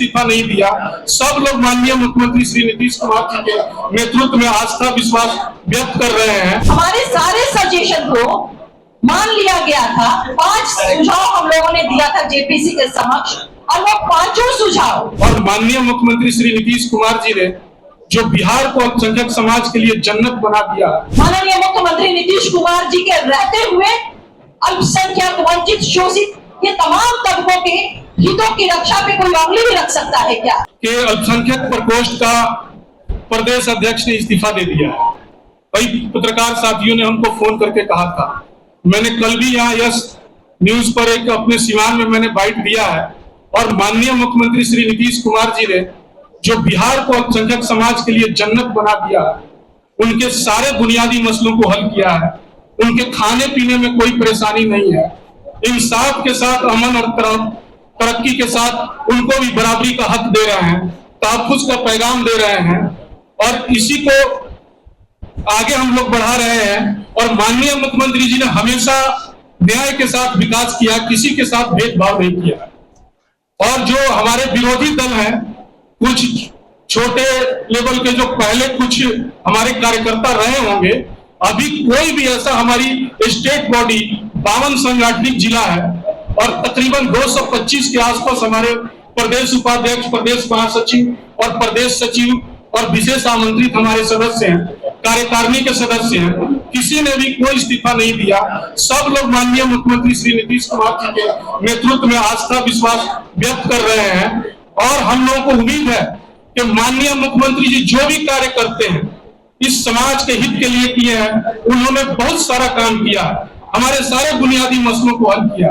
इस्तीफा नहीं दिया। सब लोग माननीय मुख्यमंत्री श्री नीतीश कुमार जी के नेतृत्व में आस्था विश्वास व्यक्त कर रहे हैं। हमारे सारे सजेशन को मान लिया गया था। 5 सुझाव हम लोगों ने दिया था जेपीसी के समक्ष और वो 5 सुझाव और माननीय मुख्यमंत्री श्री नीतीश कुमार जी ने जो बिहार को अल्पसंख्यक समाज के लिए जन्नत बना दिया। माननीय मुख्यमंत्री नीतीश कुमार जी के रहते हुए अल्पसंख्यक, वंचित, शोषित ये तमाम तबकों के हितों की रक्षा पे कोई उंगली भी रख सकता है क्या? कि अल्पसंख्यक प्रकोष्ठ का प्रदेश अध्यक्ष ने इस्तीफा दे दिया है। कई पत्रकार साथियों ने हमको फोन करके कहा था। मैंने कल भी यहाँ यस न्यूज पर एक अपने सिवान में मैंने बाइट दिया है और माननीय मुख्यमंत्री श्री नीतीश कुमार जी ने जो बिहार को अल्पसंख्यक समाज के लिए जन्नत बना दिया, उनके सारे बुनियादी मसलों को हल किया है। उनके खाने पीने में कोई परेशानी नहीं है। इंसाफ के साथ अमन और तरक्की के साथ उनको भी बराबरी का हक दे रहे हैं, तहफ्फुज़ का पैगाम दे रहे हैं और इसी को आगे हम लोग बढ़ा रहे हैं। और माननीय मुख्यमंत्री जी ने हमेशा न्याय के साथ विकास किया, किसी के साथ भेदभाव नहीं किया। और जो हमारे विरोधी दल हैं, कुछ छोटे लेवल के जो पहले कुछ हमारे कार्यकर्ता रहे होंगे, अभी कोई भी ऐसा हमारी स्टेट बॉडी 52 संगठनिक जिला है और तकरीबन 225 के आसपास हमारे प्रदेश उपाध्यक्ष, प्रदेश महासचिव और प्रदेश सचिव और विशेष आमंत्रित हमारे सदस्य हैं, कार्यकारिणी के सदस्य हैं। किसी ने भी कोई इस्तीफा नहीं दिया। सब लोग माननीय मुख्यमंत्री श्री नीतीश कुमार जी के नेतृत्व में आस्था विश्वास व्यक्त कर रहे हैं और हम लोगों को उम्मीद है कि माननीय मुख्यमंत्री जी जो भी कार्य करते हैं इस समाज के हित के लिए किए हैं। उन्होंने बहुत सारा काम किया, हमारे सारे बुनियादी मसलों को हल किया।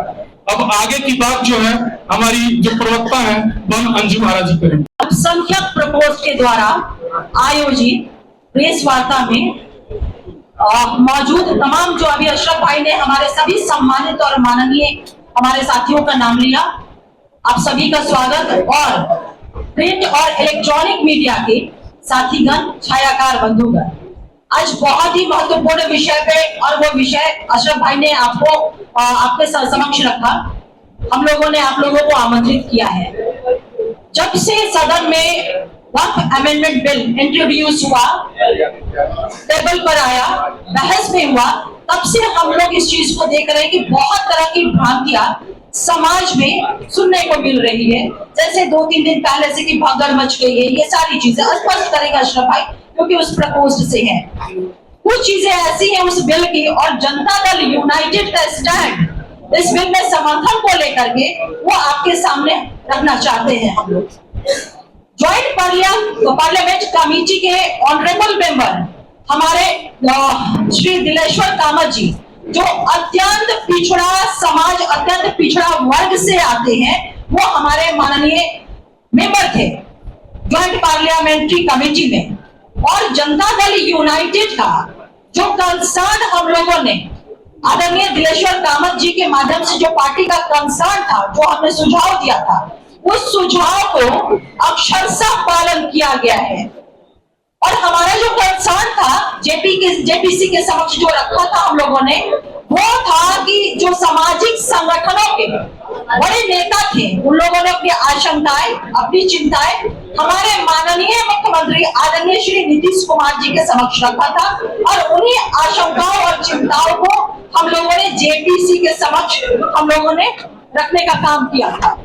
अब आगे की बात जो है हमारी जो प्रवक्ता है हम अंजू महाराज जी करेंगे। अल्पसंख्यक प्रकोष्ठ के द्वारा आयोजित प्रेस वार्ता में मौजूद तमाम जो अभी अशरफ भाई ने हमारे सभी सम्मानित और माननीय हमारे साथियों का नाम लिया, आप सभी का स्वागत। और प्रिंट और इलेक्ट्रॉनिक मीडिया के साथीगण, छायाकार बंधुगण, आज बहुत ही महत्वपूर्ण विषय पे और वो विषय अशरफ भाई ने आपको आपके समक्ष रखा। हम लोगों ने आप लोगों को आमंत्रित किया है। जब से सदन में वक्फ अमेंडमेंट बिल इंट्रोड्यूस हुआ, टेबल पर आया, बहस में हुआ, तब से हम लोग इस चीज को देख रहे हैं कि बहुत तरह की भ्रांतियां समाज में सुनने को मिल रही है। जैसे 2-3 दिन पहले से कि भगदड़ मच गई है, ये सारी चीजें स्पष्ट करेगा अशरफ भाई क्योंकि उस प्रकोष्ठ से है। कुछ चीजें ऐसी हैं उस बिल की और जनता दल यूनाइटेड का स्टैंड इस बिल में समर्थन को लेकर के वो आपके सामने रखना चाहते हैं। हम लोग ज्वाइंट पार्लियामेंट कमेटी के ऑनरेबल मेंबर हमारे श्री दिलेश्वर कामत जी, जो अत्यंत पिछड़ा समाज, अत्यंत पिछड़ा वर्ग से आते हैं, वो हमारे माननीय मेंबर थे ज्वाइंट पार्लियामेंट्री कमेटी में। और जनता दल यूनाइटेड का जो कंसर्न हम लोगों ने आदरणीय दिलेश्वर कामत जी के माध्यम से जो पार्टी का कंसर्न था, जो हमने सुझाव दिया था, उस सुझाव को अक्षरशः पालन किया गया है। और हमारा जो कंसर्न था जेपीसी के समक्ष जो रखा था हम लोगों ने, वो था कि जो सामाजिक संगठनों के बड़े नेता थे, उन लोगों ने अपनी आशंकाएं, अपनी चिंताएं हमारे माननीय मुख्यमंत्री आदरणीय श्री नीतीश कुमार जी के समक्ष रखा था और उन्हीं आशंकाओं और चिंताओं को हम लोगों ने जेपीसी के समक्ष हम लोगों ने रखने का काम किया था।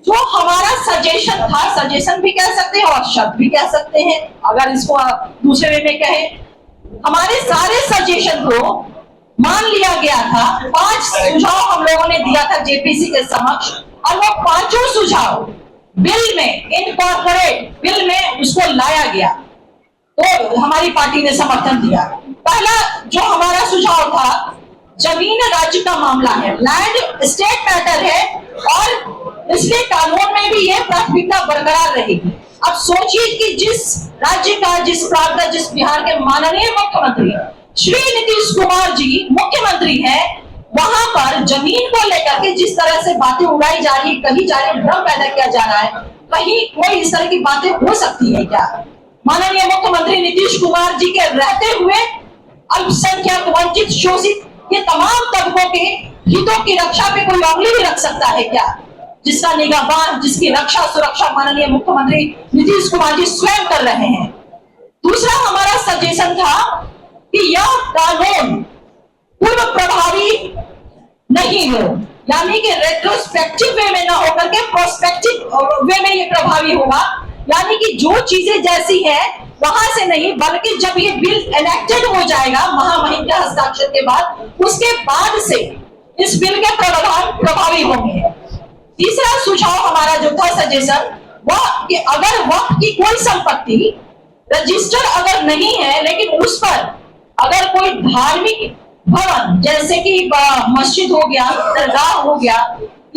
जो हमारा सजेशन था, सजेशन भी कह सकते हैं और शर्त भी कह सकते हैं, अगर इसको दूसरे वे में कहे, हमारे सारे सजेशन को मान लिया गया था। 5 सुझाव हम लोगों ने दिया था जेपीसी के समक्ष और वो 5 सुझाव बिल में इनकॉर्पोरेट बिल में उसको लाया गया, तो हमारी पार्टी ने समर्थन दिया। पहला जो हमारा सुझाव था, जमीन राज्य का मामला है, लैंड स्टेट मैटर है और इसलिए कानून में भी ये प्राथमिकता बरकरार रहेगी। अब सोचिए कि जिस राज्य का, जिस प्रांत का, जिस बिहार के माननीय मुख्यमंत्री श्री नीतीश कुमार जी मुख्यमंत्री हैं, वहां पर जमीन को लेकर के जिस तरह से बातें उड़ाई जा रही है, कही जा रही है, भ्रम पैदा किया जा रहा है, कहीं कोई इस तरह की बातें हो सकती है क्या? माननीय मुख्यमंत्री नीतीश कुमार जी के रहते हुए अल्पसंख्यक, वंचित, शोषित ये तमाम तबकों के हितों की रक्षा पे कोई उंगली भी रख सकता है क्या? जिसका निगाहबान, जिसकी रक्षा सुरक्षा माननीय मुख्यमंत्री नीतीश कुमार जी स्वयं कर रहे हैं। दूसरा हमारा सजेशन था कि यह कानून पूर्व प्रभावी नहीं हो, यानी कि रेट्रोस्पेक्टिव वे में ना होकर के प्रोस्पेक्टिव वे में ये प्रभावी होगा, यानी कि जो चीजें जैसी है वहां से नहीं, बल्कि जब ये बिल एनेक्टेड हो जाएगा महामहिम के हस्ताक्षर के बाद, उसके बाद से इस बिल के प्रावधान प्रभावी होंगे। तीसरा सुझाव हमारा जो था सजेशन, वह कि अगर वक्त की कोई संपत्ति रजिस्टर अगर नहीं है, लेकिन उस पर अगर कोई धार्मिक भवन जैसे कि मस्जिद हो गया, दरगाह हो गया,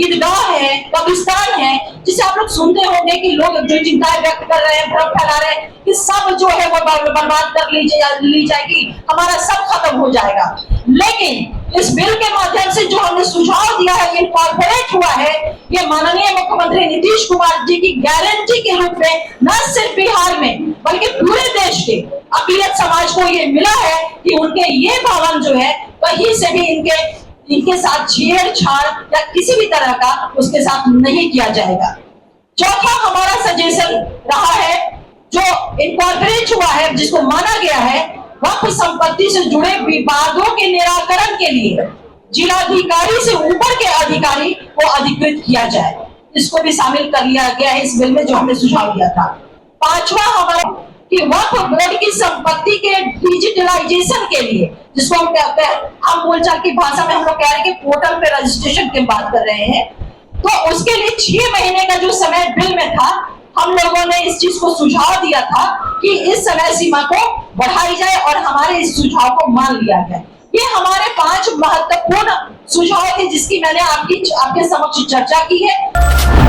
ईदगाह है, कब्रिस्तान है, जिसे आप लोग सुनते होंगे कि लोग जो चिंताएं व्यक्त कर रहे हैं, भ्रम फैला रहे हैं कि सब जो है वो बर्बाद कर ली जाएगी, हमारा सब खत्म हो जाएगा। लेकिन इस बिल के माध्यम से जो हमने सुझाव दिया है, इनकॉर्पोरेट हुआ है, ये माननीय मुख्यमंत्री नीतीश कुमार जी की गारंटी के रूप में न सिर्फ बिहार में बल्कि पूरे देश के अक़लियत समाज को ये मिला है कि उनके ये भवन जो है कहीं से भी इनके साथ छेड़छाड़ या किसी भी तरह का उसके साथ नहीं किया जाएगा। चौथा हमारा सजेशन रहा है, जो इनकॉर्पोरेट हुआ है, जिसको माना गया है, वक्फ संपत्ति से जुड़े विवादों के निराकरण के लिए जिलाधिकारी से ऊपर के अधिकारी को अधिकृत किया जाए। इसको भी शामिल कर लिया गया है इस बिल में, जो हमने सुझाव दिया था। पांचवा हमारा कि वक्फ बोर्ड की संपत्ति के डिजिटलाइजेशन के लिए, जिसको हम कहते हैं, हम बोलचाल की भाषा में हम लोग कह रहे हैं कि पोर्टल पे रजिस्ट्रेशन की बात कर रहे हैं, तो उसके लिए 6 महीने का जो समय बिल में था, हम लोगों ने इस चीज को सुझाव दिया था कि इस समय सीमा को बढ़ाई जाए और हमारे इस सुझाव को मान लिया गया। ये हमारे 5 महत्वपूर्ण सुझाव थे जिसकी मैंने आपके समक्ष चर्चा की है।